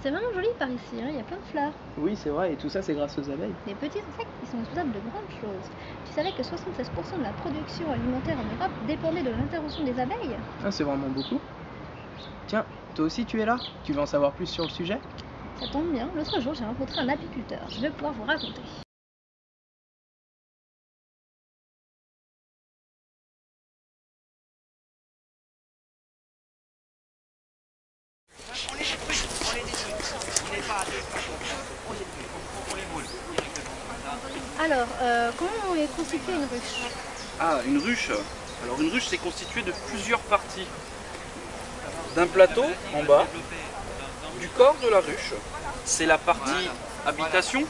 C'est vraiment joli par ici, hein, il y a plein de fleurs. Oui, c'est vrai, et tout ça, c'est grâce aux abeilles. Les petits insectes, ils sont responsables de grandes choses. Tu savais que 76% de la production alimentaire en Europe dépendait de l'intervention des abeilles? Ah, c'est vraiment beaucoup. Tiens, toi aussi, tu es là? Tu veux en savoir plus sur le sujet? Ça tombe bien, l'autre jour j'ai rencontré un apiculteur. Je vais pouvoir vous raconter. Alors, comment est constituée une ruche? Ah, une ruche. Alors une ruche, c'est constitué de plusieurs parties. D'un plateau en bas, du corps de la ruche, c'est la partie habitation.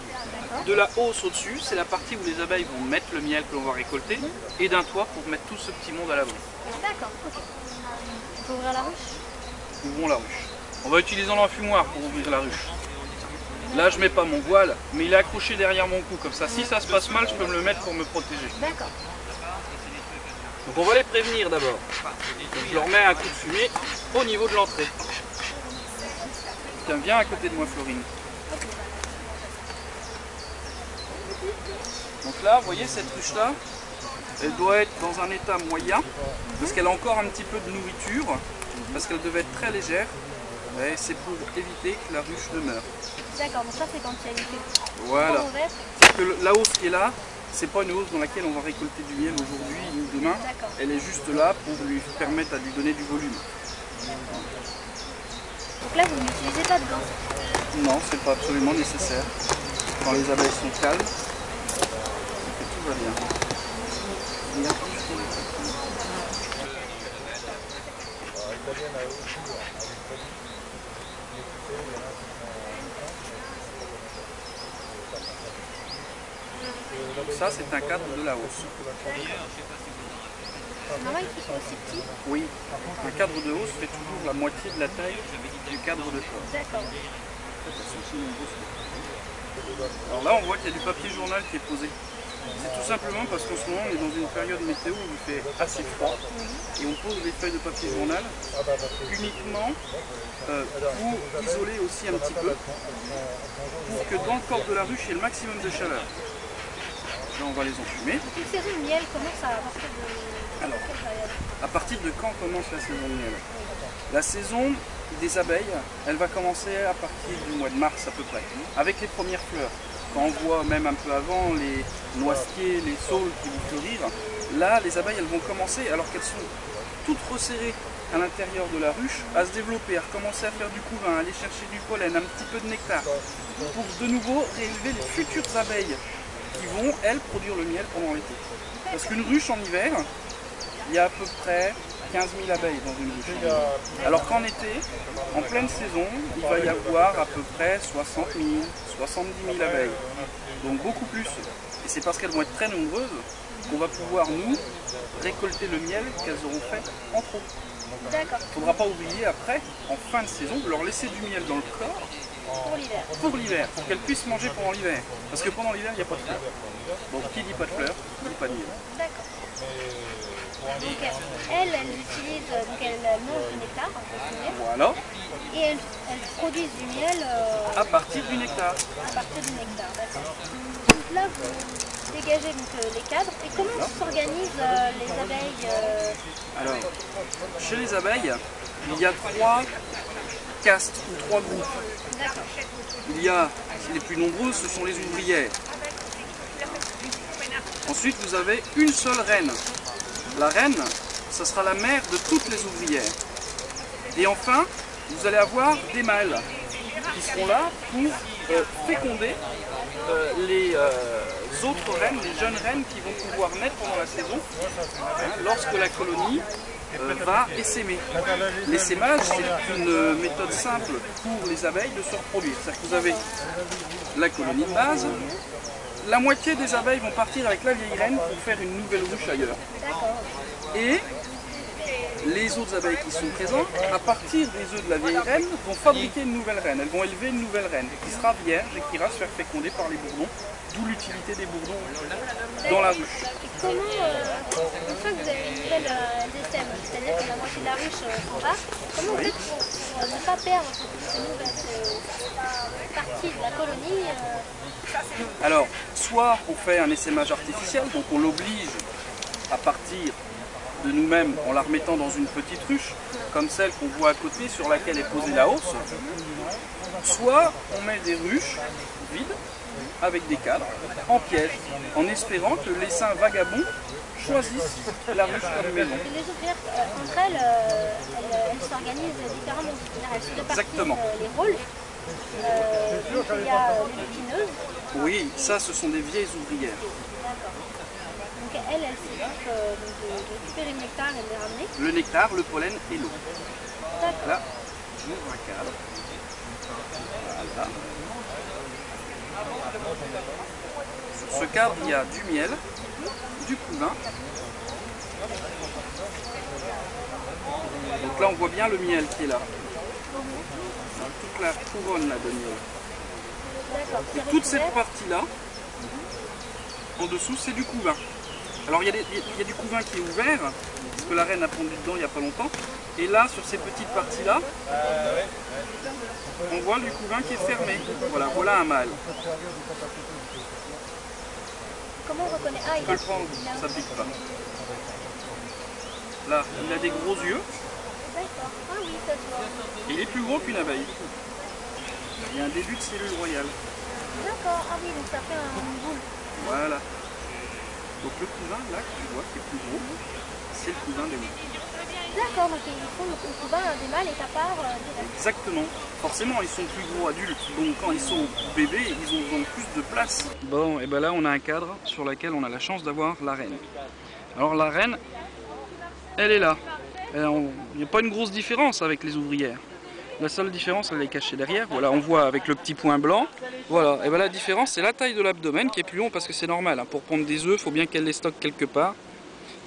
De la hausse au-dessus, c'est la partie où les abeilles vont mettre le miel que l'on va récolter. Et d'un toit pour mettre tout ce petit monde à l'abri. D'accord, ok. Il faut ouvrir la ruche? Ouvrons la ruche. On va utiliser l'enfumoir pour ouvrir la ruche. Là, je mets pas mon voile, mais il est accroché derrière mon cou. Comme ça, si ça se passe mal, je peux me le mettre pour me protéger. D'accord. Donc on va les prévenir d'abord. Je leur mets un coup de fumée au niveau de l'entrée. Tiens, viens à côté de moi, Florine. Donc là, vous voyez cette ruche-là, elle doit être dans un état moyen, parce qu'elle a encore un petit peu de nourriture, parce qu'elle devait être très légère. Et c'est pour éviter que la ruche ne meure. D'accord, donc ça c'est quand il y a une fait. Voilà. C'est que la hausse qui est là, c'est pas une hausse dans laquelle on va récolter du miel aujourd'hui ou demain. Elle est juste là pour lui permettre à lui donner du volume. Donc là vous n'utilisez pas de gants? Non, c'est pas absolument nécessaire. Quand les abeilles sont calmes, tout va bien. Ça, c'est un cadre de la hausse. C'est normal qu'il soit aussi petit? Oui, un cadre de hausse fait toujours la moitié de la taille du cadre de choix. D'accord. Alors là, on voit qu'il y a du papier journal qui est posé. C'est tout simplement parce qu'en ce moment, on est dans une période météo où il fait assez froid et on pose les feuilles de papier journal uniquement pour isoler aussi un petit peu, pour que dans le corps de la ruche, il y ait le maximum de chaleur. Là, on va les enfumer. Une saison de miel commence à partir de Alors, quelle période? à partir de quand commence la saison de miel? La saison des abeilles, elle va commencer à partir du mois de mars à peu près, avec les premières fleurs. Quand on voit même un peu avant les noisetiers, les saules qui vont fleurir, là les abeilles elles vont commencer, alors qu'elles sont toutes resserrées à l'intérieur de la ruche, à se développer, à recommencer à faire du couvain, à aller chercher du pollen, un petit peu de nectar, pour de nouveau réélever les futures abeilles qui vont, elles, produire le miel pendant l'été. Parce qu'une ruche en hiver, il y a à peu près 15 000 abeilles dans une ruche. Alors qu'en été, en pleine saison, il va y avoir à peu près 60 000, 70 000 abeilles. Donc beaucoup plus. Et c'est parce qu'elles vont être très nombreuses qu'on va pouvoir, nous, récolter le miel qu'elles auront fait en trop. D'accord. Il ne faudra pas oublier après, en fin de saison, de leur laisser du miel dans le corps Pour l'hiver. pour l'hiver, pour qu'elles puissent manger pendant l'hiver. Parce que pendant l'hiver, il n'y a pas de fleurs. Donc qui dit pas de fleurs, dit pas de miel. D'accord. Donc elles utilisent, donc elles mangent du nectar, du miel, Voilà, et elles produisent du miel à partir du nectar. à partir du nectar, d'accord. Donc là vous dégagez donc, les cadres, et comment s'organisent les abeilles Alors, chez les abeilles, il y a 3 castes ou 3 groupes. D'accord. Il y a, les plus nombreuses, ce sont les ouvrières. Ensuite, vous avez une seule reine. La reine, ce sera la mère de toutes les ouvrières. Et enfin, vous allez avoir des mâles qui seront là pour féconder les autres reines, les jeunes reines qui vont pouvoir naître pendant la saison, lorsque la colonie va essaimer. L'essaimage, c'est une méthode simple pour les abeilles de se reproduire. C'est-à-dire que vous avez la colonie de base, la moitié des abeilles vont partir avec la vieille reine pour faire une nouvelle ruche ailleurs. Et les autres abeilles qui sont présentes, à partir des œufs de la vieille reine, vont fabriquer une nouvelle reine. Elles vont élever une nouvelle reine qui sera vierge et qui ira se faire féconder par les bourdons, d'où l'utilité des bourdons dans la ruche. Et comment, une fois que vous avez une nouvelle écosystème, c'est-à-dire que la moitié de la ruche s'en va. Comment on fait pour ne pas perdre cette nouvelle partie de la colonie Alors, soit on fait un essaimage artificiel, donc on l'oblige à partir de nous-mêmes en la remettant dans une petite ruche, comme celle qu'on voit à côté sur laquelle est posée la hausse, soit on met des ruches vides avec des cadres en piège, en espérant que l'essaim vagabond choisissent la ruche comme maison. Et les ouvrières, entre elles s'organisent différemment, c'est-à-dire elles se répartissent Exactement. les rôles. Donc il y a les butineuses. Oui, ça ce sont des vieilles ouvrières. D'accord. Donc elles s'occupent de récupérer le nectar et de les ramener. Le nectar, le pollen et l'eau. D'accord. Là, j'ouvre un cadre. Voilà. Sur ce cadre, il y a du miel, du couvain. Donc là, on voit bien le miel qui est là. Toute la couronne là, de miel. D'accord. Et toute cette partie-là, en dessous, c'est du couvain. Alors, il y a du couvain qui est ouvert, parce que la reine a pondu dedans il n'y a pas longtemps. Et là, sur ces petites parties-là, on voit du couvain qui est fermé. Voilà, voilà un mâle. Comment on reconnaît? Ah, On peut le prendre, ça ne pique pas. Là, il a des gros yeux, D'accord. Ah oui, ça se voit. et il est plus gros qu'une abeille. Il y a un début de cellule royale. D'accord. Ah oui, donc ça fait une boule. Voilà. Donc le couvain, là, que tu vois, qui est plus gros, c'est le couvain des mâles. D'accord, donc ils font le couvain des mâles est à part direct. Exactement. Forcément, ils sont plus gros adultes, donc quand ils sont bébés, ils ont besoin de plus de place. Bon, et ben là, on a un cadre sur lequel on a la chance d'avoir la reine. Alors la reine, elle est là. Il n'y a pas une grosse différence avec les ouvrières. La seule différence, elle est cachée derrière. Voilà, on voit avec le petit point blanc. Voilà, et ben la différence, c'est la taille de l'abdomen qui est plus long parce que c'est normal. Hein. Pour pondre des œufs, il faut bien qu'elle les stocke quelque part.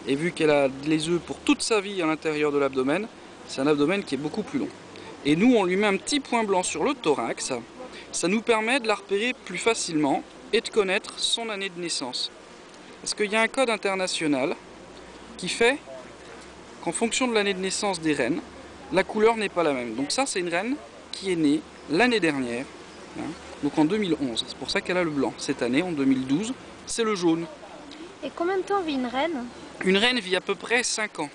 Et vu qu'elle a les œufs pour toute sa vie à l'intérieur de l'abdomen, c'est un abdomen qui est beaucoup plus long. Et nous, on lui met un petit point blanc sur le thorax. Ça nous permet de la repérer plus facilement et de connaître son année de naissance. Parce qu'il y a un code international qui fait qu'en fonction de l'année de naissance des reines, la couleur n'est pas la même. Donc ça, c'est une reine qui est née l'année dernière, hein, donc en 2011. C'est pour ça qu'elle a le blanc. Cette année, en 2012, c'est le jaune. Et combien de temps vit une reine? Une reine vit à peu près 5 ans.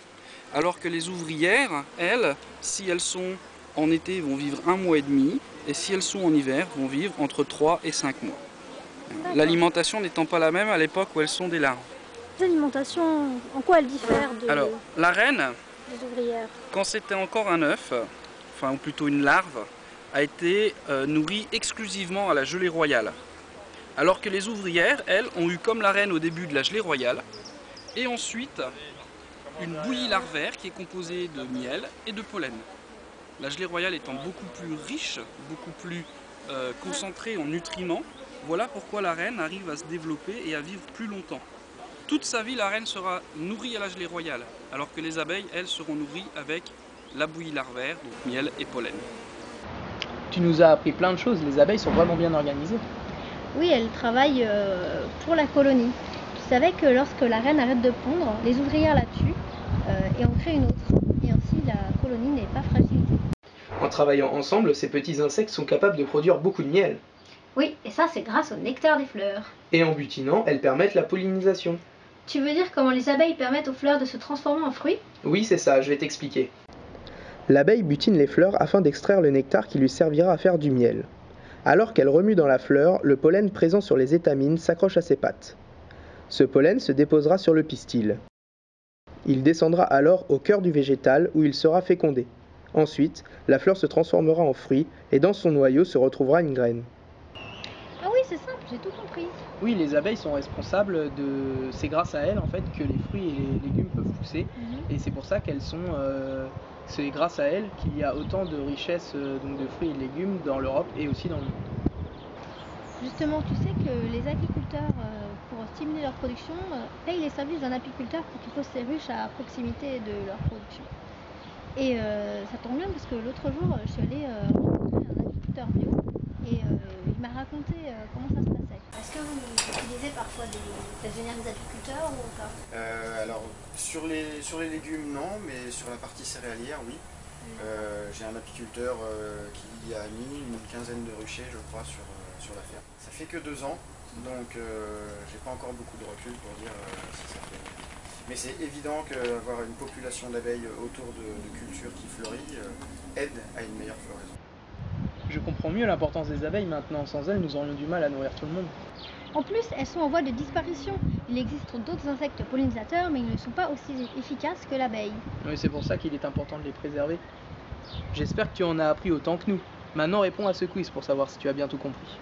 Alors que les ouvrières, elles, si elles sont en été, vont vivre 1 mois et demi. Et si elles sont en hiver, vont vivre entre 3 et 5 mois. L'alimentation n'étant pas la même à l'époque où elles sont des larves. L'alimentation, en quoi elle diffère Alors, la reine, des ouvrières? quand c'était encore un œuf, enfin ou plutôt une larve, a été nourrie exclusivement à la gelée royale. Alors que les ouvrières, elles, ont eu comme la reine au début de la gelée royale, et ensuite une bouillie larvaire qui est composée de miel et de pollen. La gelée royale étant beaucoup plus riche, beaucoup plus concentrée en nutriments, voilà pourquoi la reine arrive à se développer et à vivre plus longtemps. Toute sa vie, la reine sera nourrie à la gelée royale, alors que les abeilles, elles, seront nourries avec la bouillie larvaire, donc miel et pollen. Tu nous as appris plein de choses, les abeilles sont vraiment bien organisées. Oui, elles travaillent pour la colonie. Tu savais que lorsque la reine arrête de pondre, les ouvrières la tuent et en créent une autre. Et ainsi, la colonie n'est pas fragilisée. En travaillant ensemble, ces petits insectes sont capables de produire beaucoup de miel. Oui, et ça, c'est grâce au nectar des fleurs. Et en butinant, elles permettent la pollinisation. Tu veux dire comment les abeilles permettent aux fleurs de se transformer en fruits? Oui, c'est ça, je vais t'expliquer. L'abeille butine les fleurs afin d'extraire le nectar qui lui servira à faire du miel. Alors qu'elle remue dans la fleur, le pollen présent sur les étamines s'accroche à ses pattes. Ce pollen se déposera sur le pistil. Il descendra alors au cœur du végétal où il sera fécondé. Ensuite, la fleur se transformera en fruit et dans son noyau se retrouvera une graine. Ah oui, c'est simple, j'ai tout compris. Oui, les abeilles sont responsables de... C'est grâce à elles en fait que les fruits et les légumes peuvent pousser. Et c'est pour ça qu'elles sont... C'est grâce à elles qu'il y a autant de richesses donc de fruits et de légumes dans l'Europe et aussi dans le monde. Justement, tu sais que les agriculteurs, pour stimuler leur production, payent les services d'un apiculteur pour qu'il pose ses ruches à proximité de leur production. Et ça tombe bien parce que l'autre jour, je suis allée rencontrer un agriculteur bio et il m'a raconté comment ça se passait. Est-ce que vous utilisez parfois faites venir des agriculteurs ou pas? Alors sur les légumes non, mais sur la partie céréalière oui. J'ai un apiculteur qui a mis une quinzaine de ruchers je crois sur la ferme. Ça fait que 2 ans, donc j'ai pas encore beaucoup de recul pour dire si ça fait. Mais c'est évident qu'avoir une population d'abeilles autour de cultures qui fleurit aide à une meilleure floraison. Je comprends mieux l'importance des abeilles maintenant. Sans elles, nous aurions du mal à nourrir tout le monde. En plus, elles sont en voie de disparition. Il existe d'autres insectes pollinisateurs, mais ils ne sont pas aussi efficaces que l'abeille. Oui, c'est pour ça qu'il est important de les préserver. J'espère que tu en as appris autant que nous. Maintenant, réponds à ce quiz pour savoir si tu as bien tout compris.